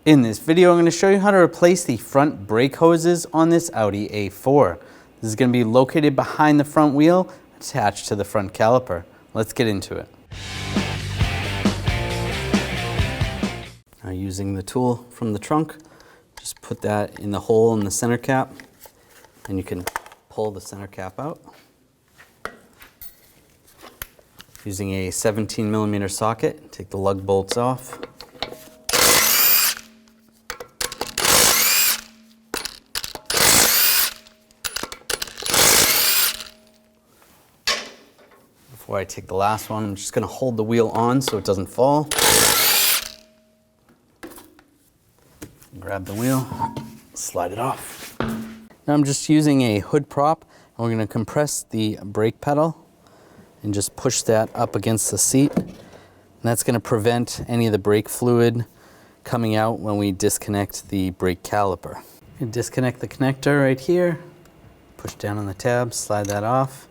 In this video, I'm going to show you how to replace the front brake hoses on this Audi A4. This is going to be located behind the front wheel, attached to the front caliper. Let's get into it. Now, using the tool from the trunk, just put that in the hole in the center cap, and you can pull the center cap out. Using a 17mm socket, take the lug bolts off. Before I take the last one, I'm just going to hold the wheel on so it doesn't fall. Grab the wheel, slide it off. Now I'm just using a hood prop, and we're going to compress the brake pedal and just push that up against the seat. And that's going to prevent any of the brake fluid coming out when we disconnect the brake caliper. You disconnect the connector right here, push down on the tab, slide that off,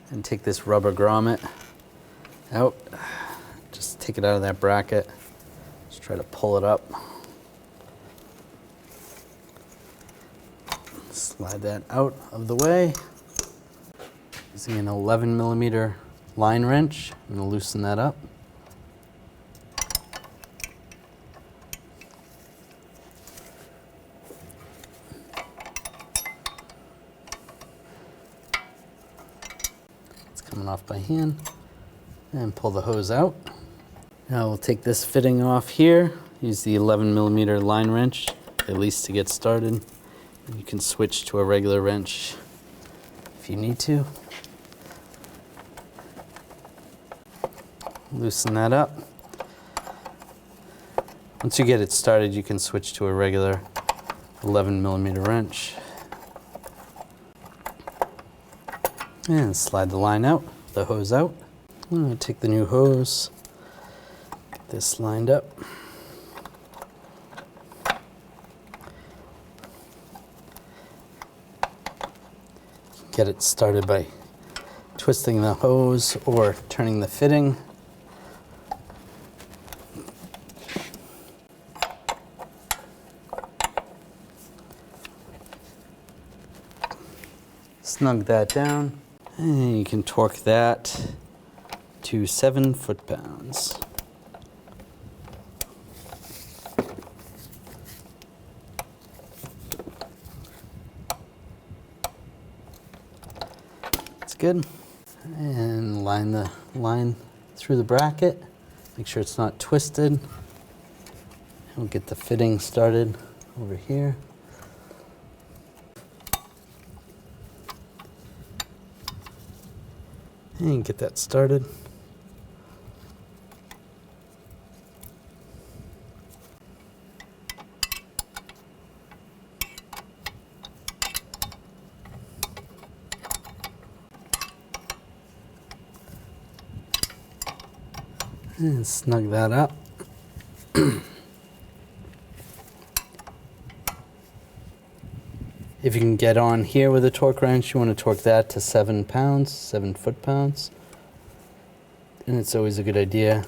and take this rubber grommet out. Just take it out of that bracket. Just try to pull it up. Slide that out of the way. Using an 11mm line wrench, I'm going to loosen that up. It's coming off by hand. And pull the hose out. Now we'll take this fitting off here. Use the 11mm line wrench, at least to get started. You can switch to a regular wrench if you need to. Loosen that up. Once you get it started, you can switch to a regular 11mm wrench. And slide the line out, the hose out. I'm going to take the new hose, get this lined up. Get it started by twisting the hose or turning the fitting. Snug that down, and you can torque that to 7 foot-pounds. Good. And line the line through the bracket. Make sure it's not twisted. We'll get the fitting started over here. And get that started. And snug that up. If you can get on here with a torque wrench, you want to torque that to 7 pounds, 7 foot-pounds. And it's always a good idea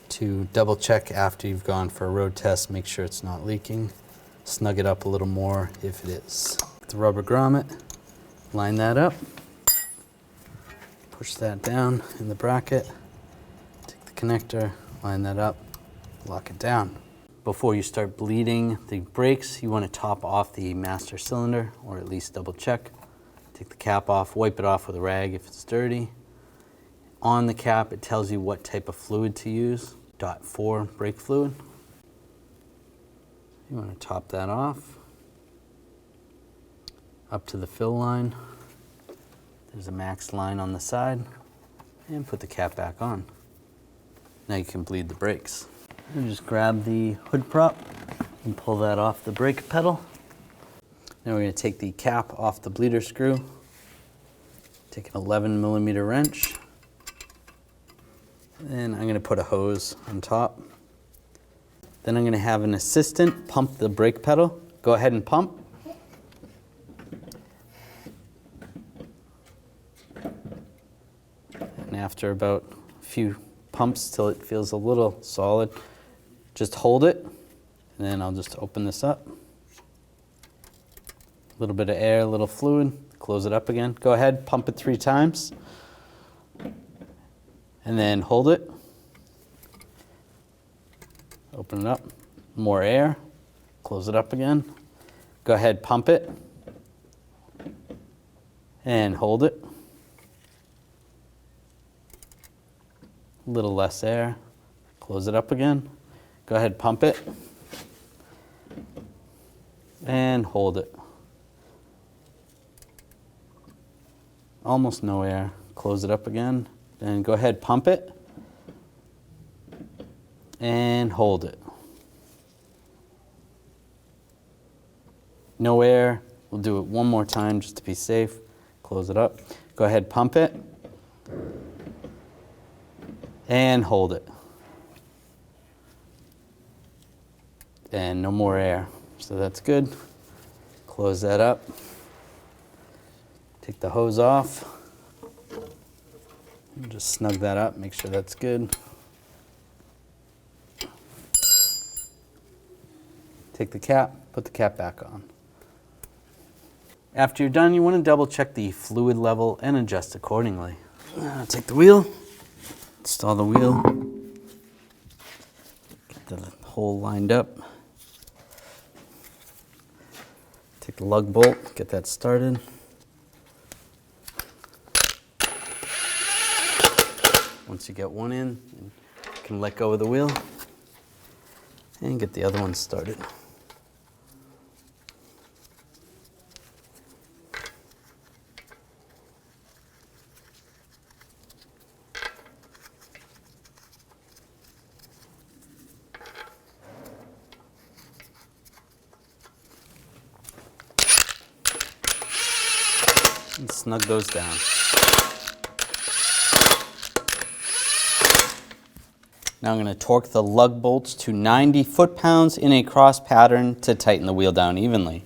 to double check after you've gone for a road test, make sure it's not leaking. Snug it up a little more if it is. The rubber grommet, line that up. Push that down in the bracket. Connector, line that up, lock it down. Before you start bleeding the brakes, you want to top off the master cylinder, or at least double check. Take the cap off, wipe it off with a rag if it's dirty. On the cap, it tells you what type of fluid to use, .4 brake fluid. You want to top that off. Up to the fill line. There's a max line on the side, and put the cap back on. Now you can bleed the brakes. And just grab the hood prop and pull that off the brake pedal. Now we're going to take the cap off the bleeder screw. Take an 11mm wrench. And I'm going to put a hose on top. Then I'm going to have an assistant pump the brake pedal. Go ahead and pump. And after about a few pumps till it feels a little solid, just hold it And then I'll just open this up. A little bit of air, a little fluid, close it up again. Go ahead, pump it 3 times. And then hold it. Open it up, more air, close it up again. Go ahead, pump it. And hold it. A little less air, close it up again. Go ahead, pump it. And hold it. Almost no air, close it up again. Then go ahead, pump it. And hold it. No air, we'll do it one more time just to be safe. Close it up. Go ahead, pump it. And hold it. And no more air, so that's good. Close that up. Take the hose off. And just snug that up, make sure that's good. Take the cap, put the cap back on. After you're done, you want to double check the fluid level and adjust accordingly. Take the wheel, install the wheel, get the hole lined up. Take the lug bolt, get that started. Once you get one in, you can let go of the wheel and get the other one started. And snug those down. Now I'm going to torque the lug bolts to 90 foot-pounds in a cross pattern to tighten the wheel down evenly.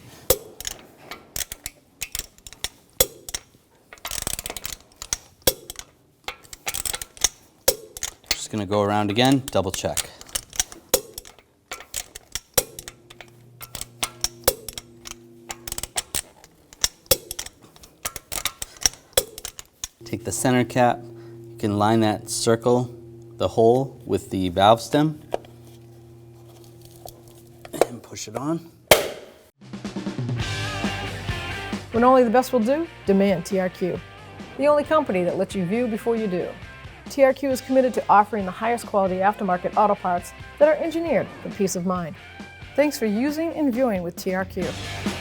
Just going to go around again, double check. Take the center cap, you can line that circle, the hole with the valve stem, and push it on. When only the best will do, demand TRQ. The only company that lets you view before you do. TRQ is committed to offering the highest quality aftermarket auto parts that are engineered for peace of mind. Thanks for using and viewing with TRQ.